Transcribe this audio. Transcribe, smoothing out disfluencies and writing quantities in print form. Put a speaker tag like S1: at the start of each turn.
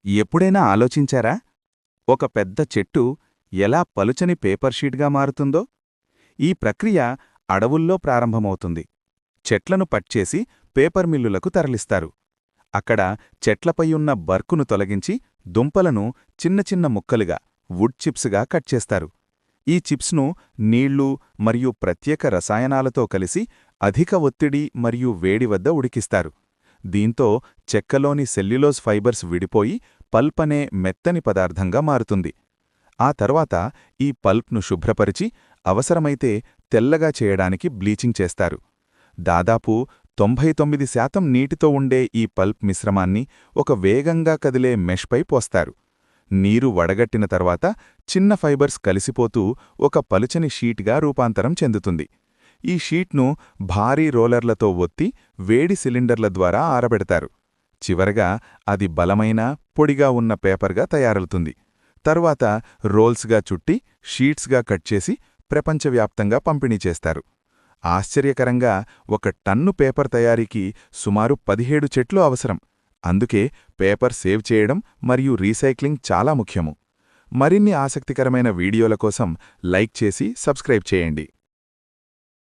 S1: ఎప్పుడైనా ఆలోచించారా ఒక పెద్ద చెట్టు ఎలా పలుచని పేపర్ షీట్గా మారుతుందో? ఈ ప్రక్రియ అడవుల్లో ప్రారంభమవుతుంది. చెట్లను పట్చేసి పేపర్ మిల్లులకు తరలిస్తారు. అక్కడ చెట్లపై ఉన్న బర్కును తొలగించి దుంపలను చిన్న చిన్న ముక్కలుగా వుడ్ చిప్స్గా కట్ చేస్తారు. ఈ చిప్స్ను నీళ్లు మరియు ప్రత్యేక రసాయనాలతో కలిసి అధిక ఒత్తిడి మరియు వేడి వద్ద ఉడికిస్తారు. దీంతో చెక్కలోని సెల్యులోజ్ ఫైబర్స్ విడిపోయి పల్ప్ అనే మెత్తని పదార్థంగా మారుతుంది. ఆ తర్వాత ఈ పల్ప్ను శుభ్రపరిచి అవసరమైతే తెల్లగా చేయడానికి బ్లీచింగ్ చేస్తారు. దాదాపు 99% నీటితో ఉండే ఈ పల్ప్ మిశ్రమాన్ని ఒక వేగంగా కదిలే మెష్పై పోస్తారు. నీరు వడగట్టిన తర్వాత చిన్న ఫైబర్స్ కలిసిపోతూ ఒక పలుచని షీట్గా రూపాంతరం చెందుతుంది. ఈ షీట్ను భారీ రోలర్లతో ఒత్తి వేడి సిలిండర్ల ద్వారా ఆరబెడతారు. చివరగా అది బలమైన పొడిగా ఉన్న పేపర్గా తయారవుతుంది. తరువాత రోల్స్గా చుట్టి షీట్స్గా కట్ చేసి ప్రపంచవ్యాప్తంగా పంపిణీ చేస్తారు. ఆశ్చర్యకరంగా 1 టన్ను పేపర్ తయారీకి సుమారు 17 చెట్లు అవసరం. అందుకే పేపర్ సేవ్ చేయడం మరియు రీసైక్లింగ్ చాలా ముఖ్యము. మరిన్ని ఆసక్తికరమైన వీడియోల కోసం లైక్ చేసి సబ్స్క్రైబ్ చేయండి.